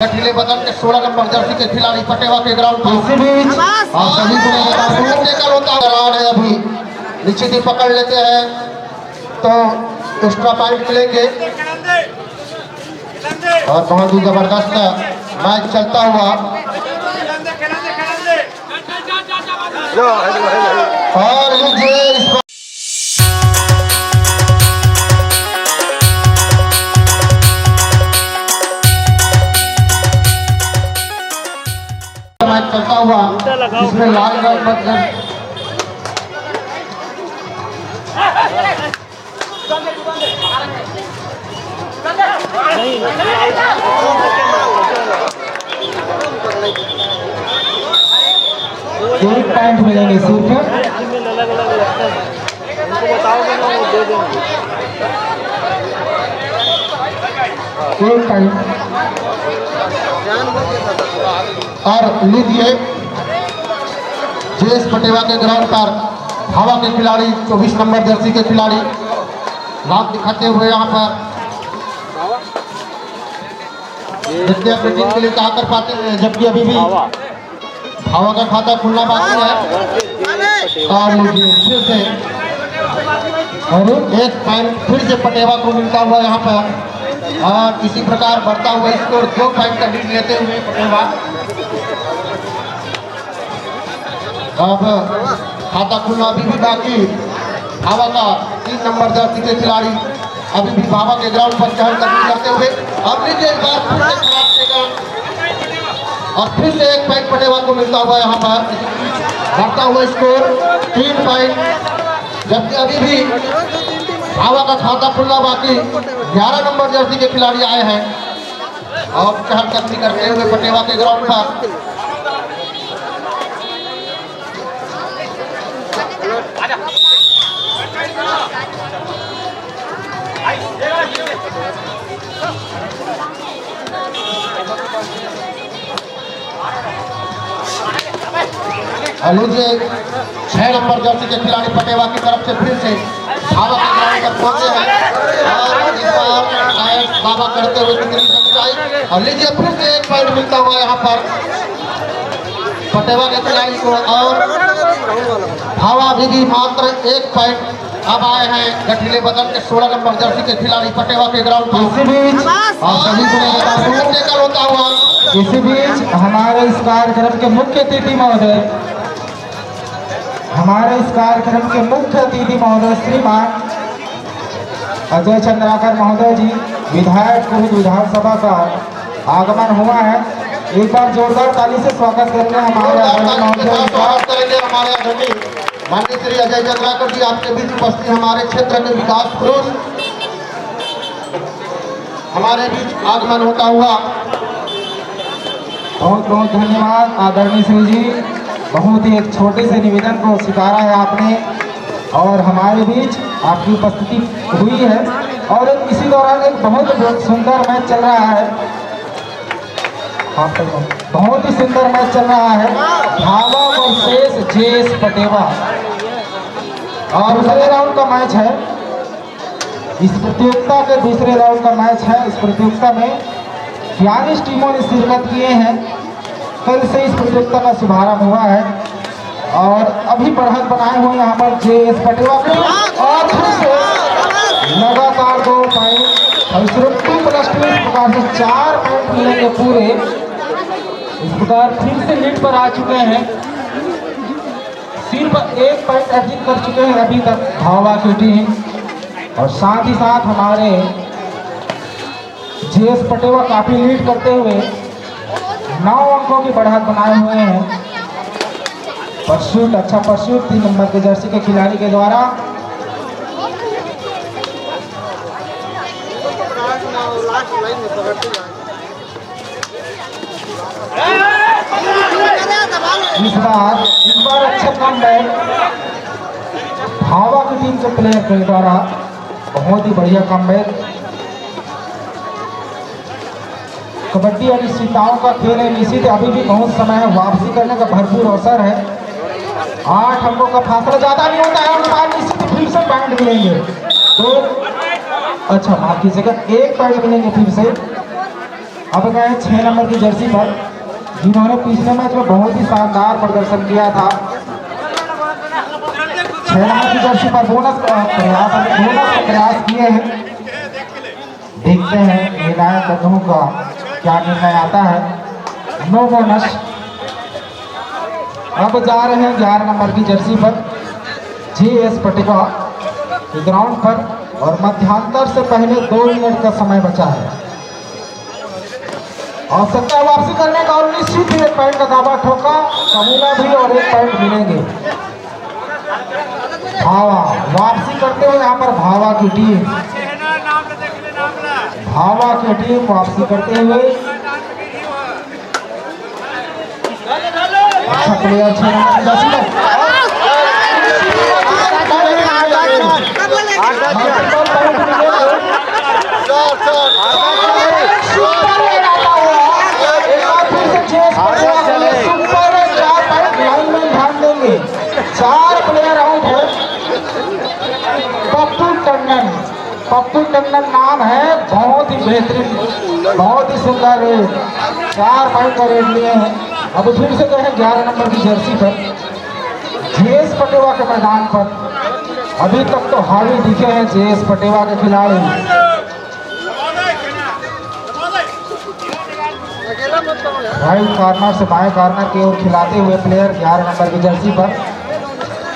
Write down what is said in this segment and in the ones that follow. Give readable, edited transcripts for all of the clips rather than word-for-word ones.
गठीले बदन के 16 number Jersey के खिलाड़ी पटेवा के ग्राउंड पर सभी है अभी निश्चित ही पकड़ लेते हैं तो एक्स्ट्रा पॉइंट मिलेंगे और बहुत ही जबरदस्त मैच चलता हुआ और लीजिए मैच चलता हुआ जिसमें लाल रंग बदन एक पॉइंट मिलेंगे सिर्फ एक पॉइंट और लीजिए जेएस पटेवा के ग्राउंड पर हवा के खिलाड़ी 24 नंबर जर्सी के खिलाड़ी लाभ दिखाते हुए यहाँ पर देखते अपनी टीम के लिए क्या कर पाते हैं जबकि अभी भी हवा का खाता खुलना बाकी है और लीजिए फिर से और एक पॉइंट फिर से पटेवा को मिलता हुआ यहाँ पर और इसी प्रकार बढ़ता हुआ स्कोर 2 पॉइंट का लीड लेते हुए पटेवा अब खाता खुलना अभी भी बाकी हवा का 3 नंबर जर्सी के खिलाड़ी अभी भी बाबा के ग्राउंड पर चहलकदमी करते हुए अब लीजिए एक बार फिर से खराब देगा और फिर से 1 पॉइंट पटेवा को मिलता हुआ यहाँ पर बढ़ता हुआ स्कोर 3 पॉइंट जबकि अभी भी हवा का खाता खुलना बाकी 11 नंबर जर्सी के खिलाड़ी आए हैं और चहलकदमी करते हुए पटेवा के ग्राउंड पर लीजिए 6 नंबर जर्सी के खिलाड़ी पटेवा की तरफ से फिर से हवा के ग्राउंड पर पहुंचे हैं और इस बार बाबा करते हुए और लीजिए फिर से 1 पॉइंट मिलता हुआ यहाँ पर पटेवा के खिलाड़ी को और हवा भी मात्र 1 पॉइंट अब आए हैं गठीले बदन के 16 नंबर जर्सी के खिलाड़ी पटेवा के ग्राउंड पर और सभी को होता हुआ इसी बीच हमारे इस कार्यक्रम के मुख्य अतिथि महोदय श्रीमान अजय चंद्राकर महोदय जी विधायक कुरुद विधानसभा का आगमन हुआ है। एक बार जोरदार ताली से स्वागत करेंगे हमारे माननीय श्री अजय चंद्राकर जी आपके बीच उपस्थित हमारे क्षेत्र के विकास पुरुष हमारे बीच आगमन होता हुआ बहुत बहुत धन्यवाद आदरणीय श्री जी। बहुत ही एक छोटे से निवेदन को स्वीकारा है आपने और हमारे बीच आपकी उपस्थिति हुई है और इसी दौरान एक बहुत सुंदर मैच चल रहा है। बहुत ही सुंदर मैच चल रहा है भावा वर्सेस जेएस पटेवा और दूसरे राउंड का मैच है। इस प्रतियोगिता के दूसरे राउंड का मैच है। इस प्रतियोगिता में 42 टीमों ने शिरकत किए हैं। कल से इस प्रतियोगिता का शुभारंभ हुआ है और अभी बढ़त बनाए हुए यहाँ पर जेएस पटेवा और फिर से लगातार 2 पॉइंट और सिर्फ 2+2 इस प्रकार से 4 पॉइंट मिलेंगे पूरे। इस प्रकार फिर से लीड पर आ चुके हैं। सिर्फ 1 पॉइंट अर्जित कर चुके हैं अभी तक भावा की टीम और साथ ही साथ हमारे जेएस पटेवा काफी लीड करते हुए 9 अंकों की बढ़त बनाए हुए हैं। परस्यूट अच्छा परस्यूट 3 नंबर के जर्सी के खिलाड़ी के द्वारा इस बार अच्छा कम है भावा की टीम के प्लेयर के द्वारा। बहुत ही बढ़िया कम है। कबड्डी अनिश्चितताओं का खेल है। निश्चित अभी भी बहुत समय है। वापसी करने का भरपूर अवसर है। 8 अंकों का फासला ज्यादा नहीं होता है और बाद निश्चित फिर से पॉइंट मिलेंगे तो अच्छा माफ कीजिएगा 1 पॉइंट मिलेंगे फिर से अब गए 6 नंबर की जर्सी पर, जिन्होंने पिछले मैच में बहुत ही शानदार प्रदर्शन किया था। 6 नंबर की जर्सी पर बोनस का प्रयास किए हैं। देखते हैं निर्णायक बंधुओं का क्या निर्णय आता है। No bonus. अब जा रहे हैं 11 नंबर की जर्सी पर JS पटेवा के ग्राउंड पर, और मध्यांतर से पहले 2 मिनट का समय बचा है। आवश्यकता वापसी करने का, और निश्चित ही 1 पॉइंट का दावा ठोका, कबूला भी और 1 पॉइंट मिलेंगे। भावा वापसी करते हुए यहाँ पर भावा की टीम वापसी करते हुए। अच्छा प्लेयर 6 नंबर की जर्सी पर। चार प्लेयर आउट है। पप्पू टंडन नाम है, बहुत ही बेहतरीन, बहुत ही सुंदर रेड, 4 पॉइंट का रेड लिए हैं। अब फिर से गए हैं 11 नंबर की जर्सी पर JS पटेवा के मैदान पर। अभी तक तो हावी दिखे हैं JS पटेवा के खिलाड़ी। राइट कॉर्नर से बाएं कॉर्नर की ओर खिलाते हुए प्लेयर 11 नंबर की जर्सी पर।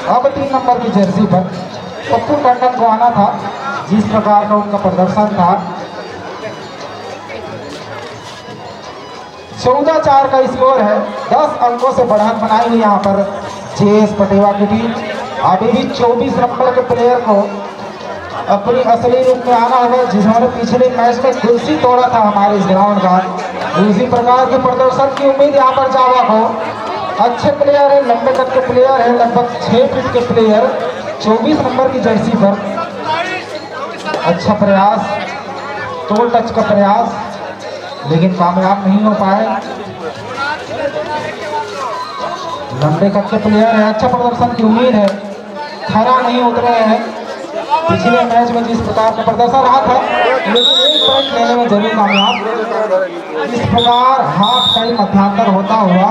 अब 3 नंबर की जर्सी पर पप्पू टंडन को आना था, जिस प्रकार का उनका प्रदर्शन था। 14-4 का स्कोर है। 10 अंकों से बढ़त बनाई हुई यहाँ पर JS पटेवा की टीम। अभी भी 24 नंबर के प्लेयर को अपनी असली रूप में आना होगा, जिन्होंने पिछले मैच में कुर्सी तोड़ा था हमारे इस ग्राउंड का। उसी प्रकार के प्रदर्शन की उम्मीद यहाँ पर जावा को। अच्छे प्लेयर है, लंबे कद के प्लेयर है, लगभग 6 फीट के प्लेयर 24 नंबर की जर्सी पर। अच्छा प्रयास, तोड़ टच का प्रयास, लेकिन कामयाब नहीं हो पाए। लंबे कद के प्लेयर है, अच्छा प्रदर्शन की उम्मीद है, खरा नहीं उतरे हैं। पिछले मैच में जिस प्रकार का प्रदर्शन रहा था, लेकिन 1 पॉइंट लेने में जरूर कामयाब। इस प्रकार हाफ टाइम मध्यांतर होता हुआ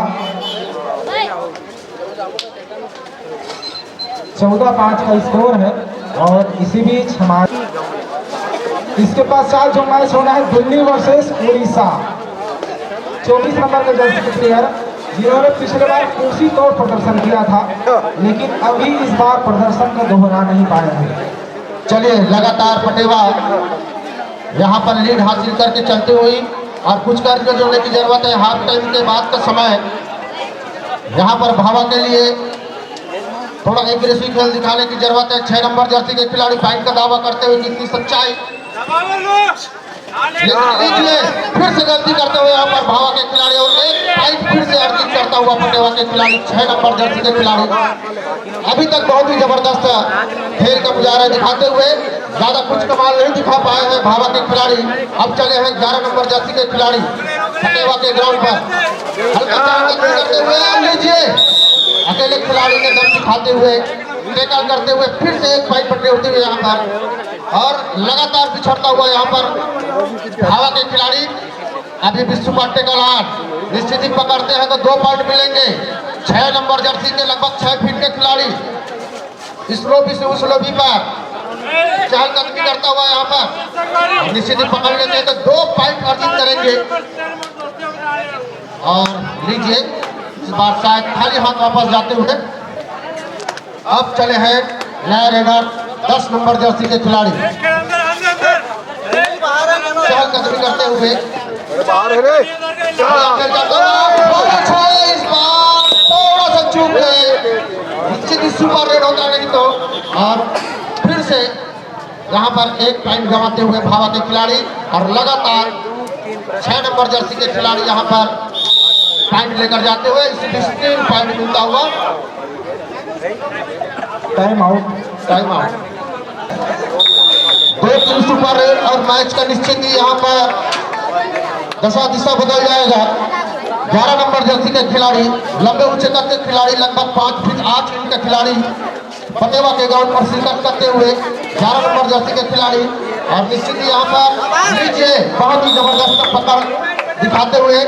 14-5 का स्कोर है। और इसी बीच हमारे इसके पश्चात जो मैच होना है दिल्ली वर्सेस उड़ीसा। 24 नंबर का जर्सी के प्लेयर, जिन्होंने पिछले बार कुर्सी तोड़ प्रदर्शन किया था, लेकिन अभी इस बार प्रदर्शन को दोहरा नहीं पाए हैं। चलिए लगातार पटेवा यहाँ पर लीड हासिल करके चलते हुए, और कुछ करके जोड़ने की जरूरत है। हाफ टाइम के बाद का समय यहाँ पर भावा के लिए थोड़ा एग्रेसिव खेल दिखाने की जरूरत है। 6 नंबर जर्सी के खिलाड़ी पॉइंट का दावा करते हुए कितनी सच्चाई, फिर से गलती करते हुए यहाँ पर भावा के खिलाड़ी, और 1 पॉइंट फिर से अर्जित करता हुआ पटेवा के खिलाड़ी 6 नंबर जर्सी के खिलाड़ी। अभी तक बहुत ही जबरदस्त खेल का मुजाहरा दिखाते हुए ज्यादा कुछ कमाल नहीं दिखा पाए हैं भावा के खिलाड़ी। अब चले हैं 11 नंबर जर्सी के खिलाड़ी पटेवा के ग्राउंड पर। हल्का करते हुए लीजिए, अकेले खिलाड़ी ने दम दिखाते हुए, टैकल करते हुए फिर से 1 पॉइंट पकड़े होते हुए यहाँ पर, और लगातार पिछड़ता हुआ यहाँ पर भावा के खिलाड़ी। अभी भी सुपर टेकल निश्चित ही पकड़ते हैं तो 2 पॉइंट मिलेंगे। 6 नंबर जर्सी के लगभग 6 फीट के खिलाड़ी स्लोबी से उसलोबी पर चहलकदमी करता हुआ यहाँ पर निश्चित ही पकड़ लेते हैं तो 2 पॉइंट अर्जित करेंगे। और लीजिए, इस बार शायद खाली हाथ वापस जाते हुए। अब चले हैं नया रेडर 10 नंबर जर्सी के खिलाड़ी चहलकदमी करते हुए। इस बार थोड़ा सा चूक गए, निश्चित ही सुपर रेड होता नहीं तो। और फिर से यहाँ पर 1 पॉइंट गंवाते हुए भावा के खिलाड़ी, और लगातार 6 नंबर जर्सी के खिलाड़ी यहाँ पर पॉइंट लेकर जाते हुए 3 पॉइंट मिलता हुआ। Time out. 2-3 सुपर रेड और मैच का निश्चित ही यहाँ पर दशा दिशा बदल जाएगा। 11 नंबर जर्सी के खिलाड़ी, लंबे उच्चता के खिलाड़ी, लगभग 5 फीट 8 इंच के खिलाड़ी पटेवा के ग्राउंड पर शिरकत करते हुए 11 नंबर जर्सी के खिलाड़ी। और निश्चित ही यहाँ पर नीचे बहुत ही जबरदस्त पकड़ दिखाते हुए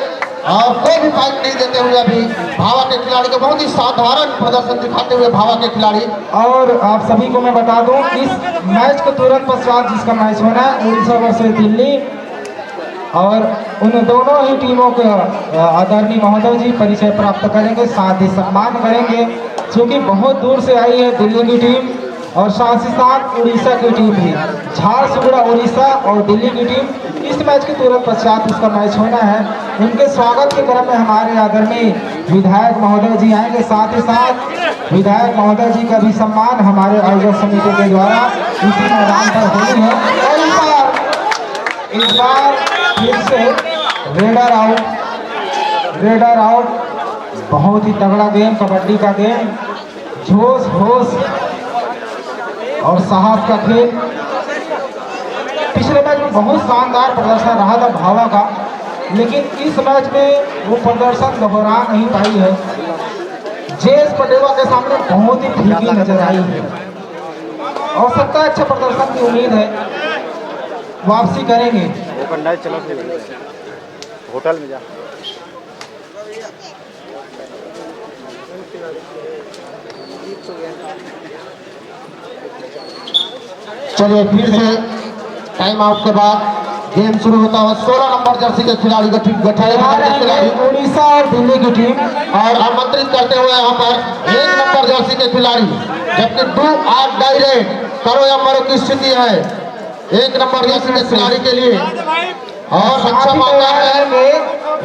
और कोई भी फाइट नहीं देते हुए अभी भावा के खिलाड़ी को बहुत ही साधारण प्रदर्शन दिखाते हुए भावा के खिलाड़ी। और आप सभी को मैं बता दूं, इस मैच के तुरंत पश्चात जिसका मैच होना है उड़ीसा वर्सेस दिल्ली, और उन दोनों ही टीमों के आदरणीय महोदय जी परिचय प्राप्त करेंगे, साथ ही सम्मान करेंगे, क्योंकि बहुत दूर से आई है दिल्ली की टीम और साथ ही साथ उड़ीसा की टीम भी। झारसुगुड़ा उड़ीसा और दिल्ली की टीम, इस मैच के तुरंत पश्चात उसका मैच होना है। उनके स्वागत के क्रम में हमारे आदरणीय विधायक महोदय जी आएंगे, साथ ही साथ विधायक महोदय जी का भी सम्मान हमारे आयोजक समिति के द्वारा इसी मैदान पर होनी है। और इस बार फिर से रेडर आउट, बहुत ही तगड़ा गेम, कबड्डी का गेम, जोश होश और साहस का खेल। पिछले मैच में बहुत शानदार प्रदर्शन रहा था भावा का, लेकिन इस मैच में वो प्रदर्शन दोहरा नहीं पाई है। जेएस पटेवा के सामने बहुत ही फीकी नजर आई है और सबका अच्छा प्रदर्शन की उम्मीद है, वापसी करेंगे। चलो होटल में जा। चलिए फिर से टाइम आउट के बाद गेम शुरू होता है। 16 नंबर जर्सी के खिलाड़ी खिलाड़ी उड़ीसा और दिल्ली की टीम और आमंत्रित करते हुए यहाँ पर 1 नंबर जर्सी के खिलाड़ी, जबकि 2 8 डायरेक्ट करो या मरो की स्थिति है 1 नंबर जर्सी के खिलाड़ी के लिए। और अच्छा मौका है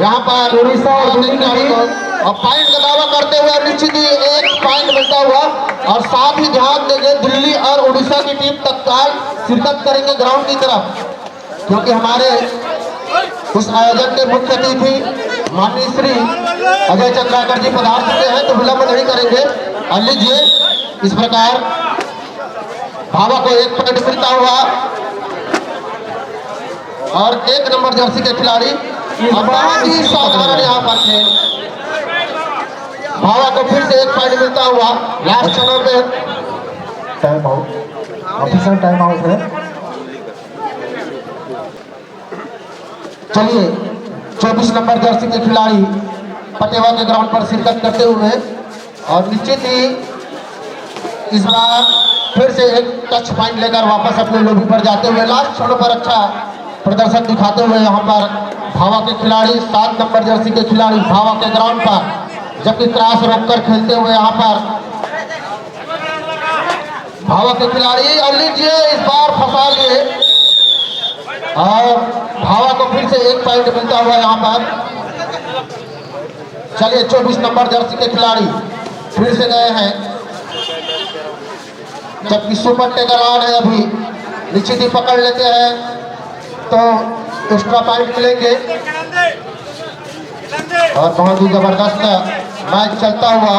यहाँ पर उड़ीसा और दिल्ली की टीम और पॉइंट का दावा करते हुए निश्चित ही 1 पॉइंट मिलता हुआ। और साथ ही ध्यान देंगे दिल्ली और उड़ीसा की टीम तत्काल शिरकत करेंगे ग्राउंड की तरफ, क्योंकि हमारे उस आयोजन के मुख्य अतिथि माननीय श्री अजय चंद्राकर जी पधार चुके हैं, तो विलंब नहीं करेंगे। और लीजिए इस प्रकार भावा को 1 पॉइंट मिलता हुआ और 1 नंबर जर्सी के खिलाड़ी बहुत ही साधारण यहाँ पर थे। भावा को फिर से 1 पॉइंट मिलता हुआ लास्ट क्षणों में। Time out, official time out है। चलिए 24 नंबर जर्सी के खिलाड़ी पटेवा के ग्राउंड पर शिरकत करते हुए और निश्चित ही इस बार फिर से 1 टच पॉइंट लेकर वापस अपने लोबी पर जाते हुए लास्ट क्षणों पर अच्छा प्रदर्शन दिखाते हुए यहाँ पर भावा के खिलाड़ी 7 नंबर जर्सी के खिलाड़ी भावा के ग्राउंड पर, जबकि क्रॉस रोककर खेलते हुए यहाँ पर भावा के खिलाड़ी। और लीजिए इस बार फंसा लिए और भावा को फिर से 1 पॉइंट मिलता हुआ यहाँ पर। चलिए 24 नंबर जर्सी के खिलाड़ी फिर से गए हैं, जबकि सुपर टेकर ऑन है अभी, निश्चित ही पकड़ लेते हैं तो एक्स्ट्रा पॉइंट मिलेंगे। और बहुत ही जबरदस्त मैच चलता हुआ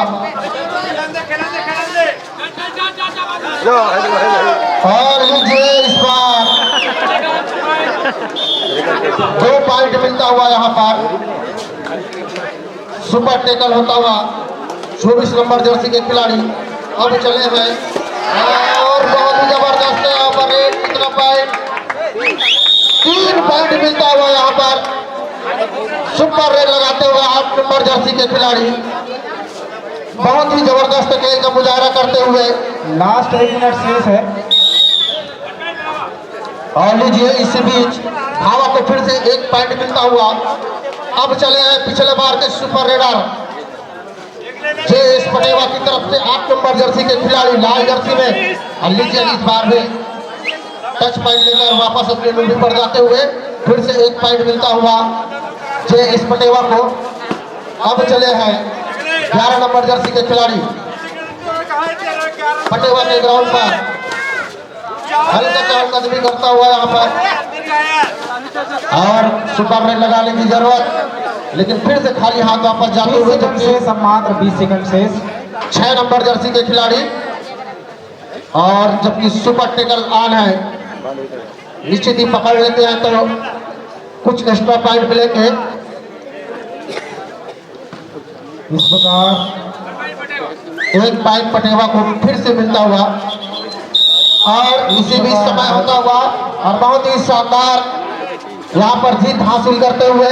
और लीजिए इस बार 2 पॉइंट मिलता हुआ यहाँ पर सुपर टेकल होता हुआ 24 नंबर जर्सी के खिलाड़ी अब चले हैं और बहुत ही जबरदस्त है यहाँ पर। कितना पॉइंट? 3 पॉइंट मिलता हुआ यहाँ पर सुपर रेड लगाते हुए 8 नंबर जर्सी के खिलाड़ी बहुत ही जबरदस्त खेल का मुजाहरा करते हुए। लास्ट 1 मिनट शेष है। और लीजिए इसी बीच भावा को फिर से 1 पॉइंट मिलता हुआ अब चले हैं पिछले बार के सुपर रेडर जेएस पटेवा की तरफ से 8 नंबर जर्सी के खिलाड़ी लाल जर्सी में। और लीजिए इस बार भी टच पॉइंट लेकर वापस अपने लूबी पर जाते हुए फिर से 1 पॉइंट मिलता हुआ जेएस पटेवा को। अब चले हैं 11 नंबर जर्सी के खिलाड़ी पटेवा के ग्राउंड पर हल्का चहलकदमी करता हुआ यहाँ पर और सुपर रेड लगाने की जरूरत, लेकिन फिर से खाली हाथ वापस जाते हुए मात्र 20 सेकंड शेष। 6 नंबर जर्सी के खिलाड़ी और जबकि सुपर टेकल ऑन है, निश्चित ही पकड़ लेते हैं तो कुछ एक्स्ट्रा पॉइंट मिलेंगे। इस प्रकार 1 पॉइंट पटेवा को फिर से मिलता हुआ और इसी बीच समय होता हुआ और बहुत ही शानदार यहाँ पर जीत हासिल करते हुए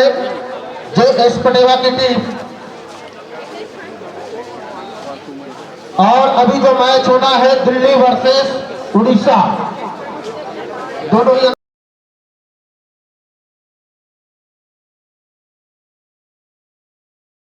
JS पटेवा की टीम। और अभी जो मैच होना है दिल्ली वर्सेस उड़ीसा, दोनों